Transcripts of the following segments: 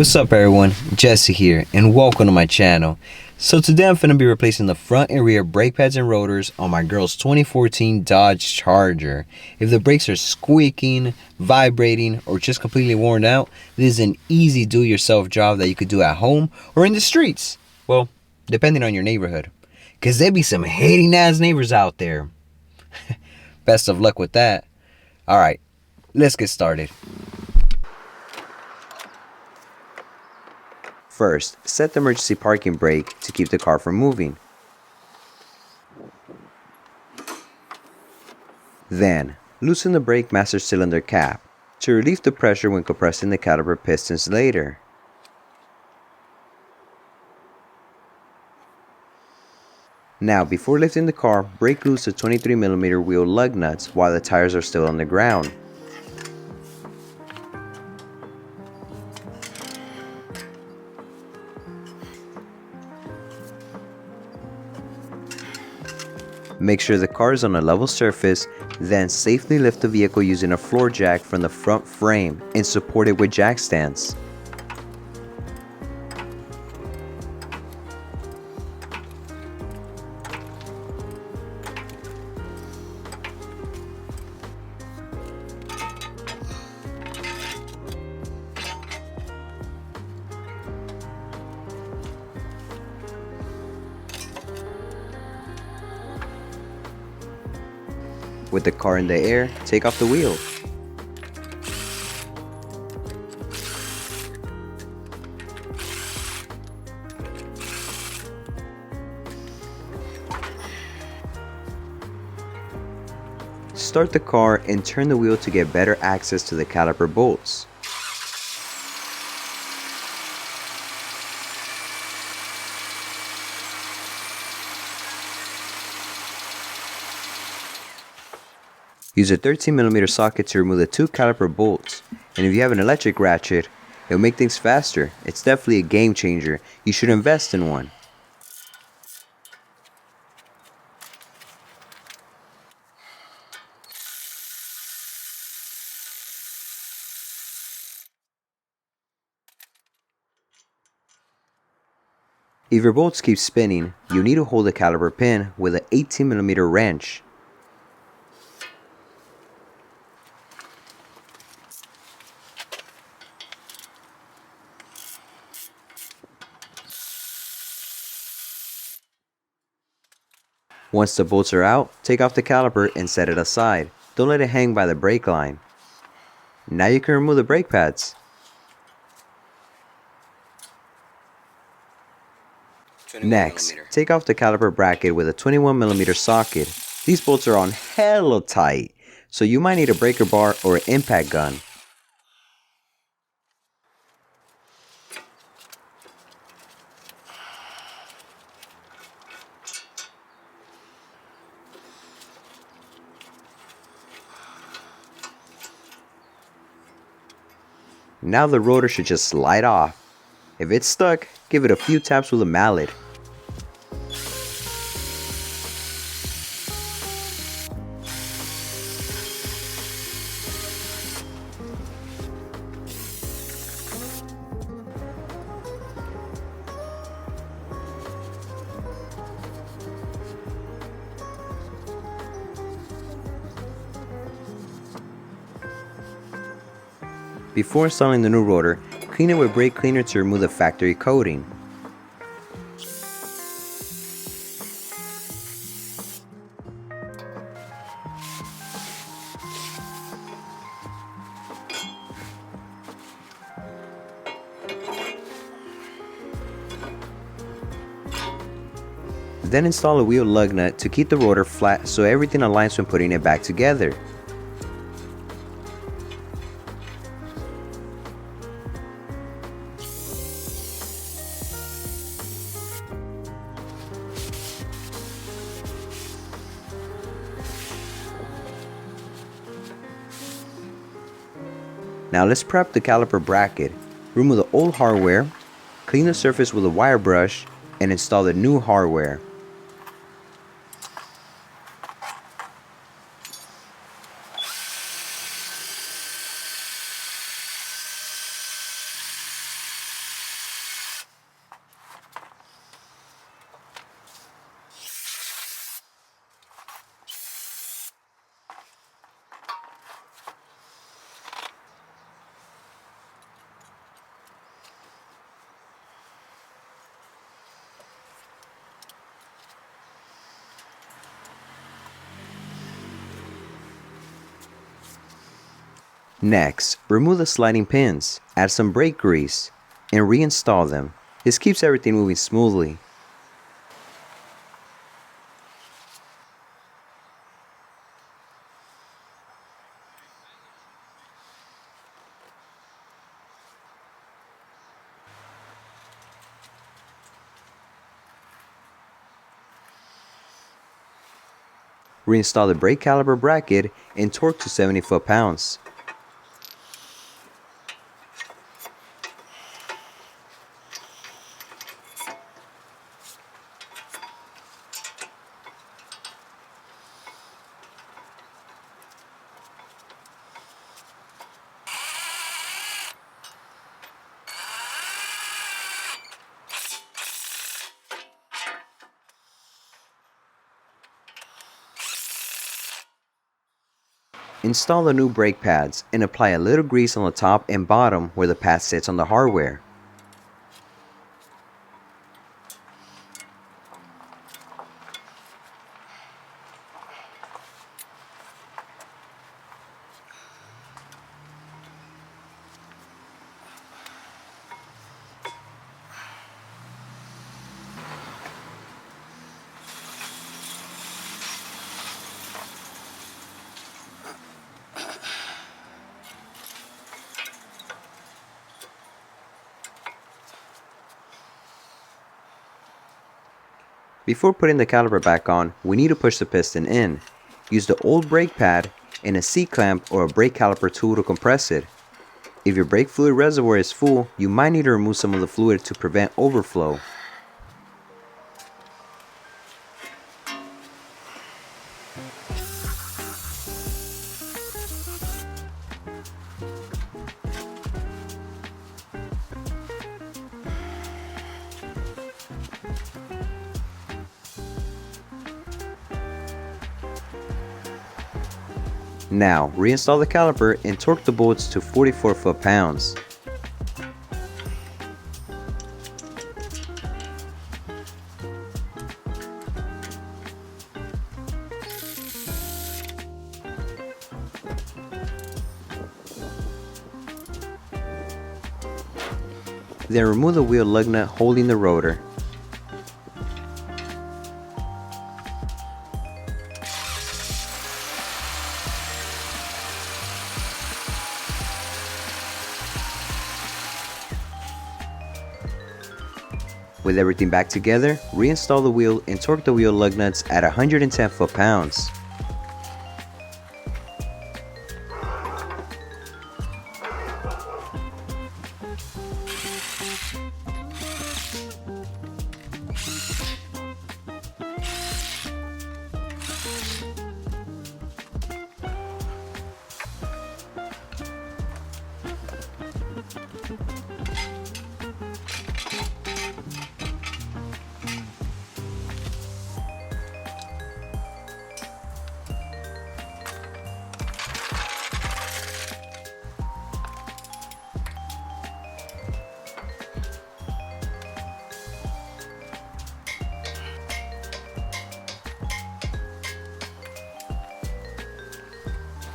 What's up everyone, Jesse here and welcome to my channel. So today I'm going to be replacing the front and rear brake pads and rotors on my girl's 2014 Dodge Charger. If the brakes are squeaking, vibrating, or just completely worn out, this is an easy do-it-yourself job that you could do at home or in the streets. Well, depending on your neighborhood. Cause there be some hating ass neighbors out there. Best of luck with that. Alright, let's get started. First, set the emergency parking brake to keep the car from moving. Then, loosen the brake master cylinder cap to relieve the pressure when compressing the caliper pistons later. Now, before lifting the car, break loose the 23mm wheel lug nuts while the tires are still on the ground. Make sure the car is on a level surface, then safely lift the vehicle using a floor jack from the front frame and support it with jack stands. With the car in the air, take off the wheel. Start the car and turn the wheel to get better access to the caliper bolts. Use a 13mm socket to remove the two caliper bolts, and if you have an electric ratchet, it'll make things faster. It's definitely a game changer. You should invest in one. If your bolts keep spinning, you need to hold the caliper pin with an 18mm wrench. Once the bolts are out, take off the caliper and set it aside. Don't let it hang by the brake line. Now you can remove the brake pads. Next, take off the caliper bracket with a 21mm socket. These bolts are on hella tight, so you might need a breaker bar or an impact gun. Now the rotor should just slide off. If it's stuck, give it a few taps with a mallet. Before installing the new rotor, clean it with brake cleaner to remove the factory coating. Then install a wheel lug nut to keep the rotor flat so everything aligns when putting it back together. Now let's prep the caliper bracket. Remove the old hardware, clean the surface with a wire brush, and install the new hardware. Next, remove the sliding pins, add some brake grease, and reinstall them. This keeps everything moving smoothly. Reinstall the brake caliper bracket and torque to 70 foot-pounds. Install the new brake pads and apply a little grease on the top and bottom where the pad sits on the hardware. Before putting the caliper back on, we need to push the piston in. Use the old brake pad and a C-clamp or a brake caliper tool to compress it. If your brake fluid reservoir is full, you might need to remove some of the fluid to prevent overflow. Now, reinstall the caliper and torque the bolts to 44 foot-pounds. Then remove the wheel lug nut holding the rotor. With everything back together, reinstall the wheel and torque the wheel lug nuts at 110 foot-pounds.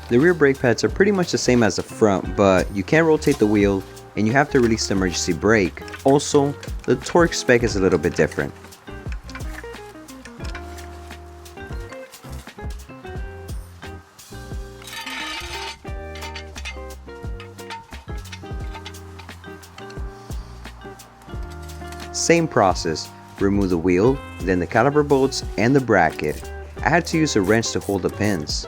The rear brake pads are pretty much the same as the front, but you can't rotate the wheel and you have to release the emergency brake. Also, the torque spec is a little bit different. Same process, remove the wheel, then the caliper bolts and the bracket. I had to use a wrench to hold the pins.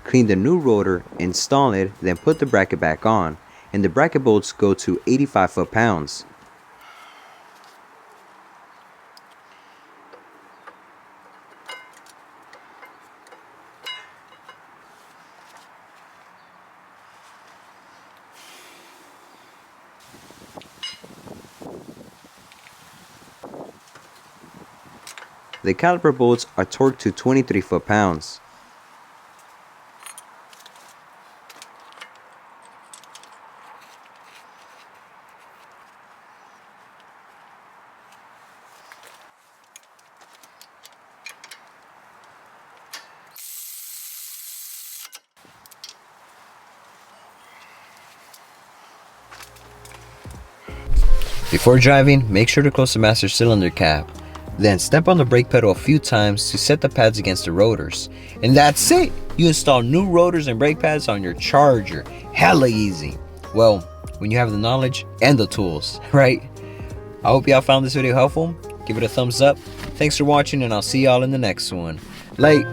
Clean the new rotor, install it, then put the bracket back on, and the bracket bolts go to 85 foot-pounds. The caliper bolts are torqued to 23 foot-pounds. Before driving, make sure to close the master cylinder cap. Then step on the brake pedal a few times to set the pads against the rotors. And that's it! You install new rotors and brake pads on your Charger. Hella easy. Well, when you have the knowledge and the tools, right? I hope y'all found this video helpful. Give it a thumbs up. Thanks for watching, and I'll see y'all in the next one. Late.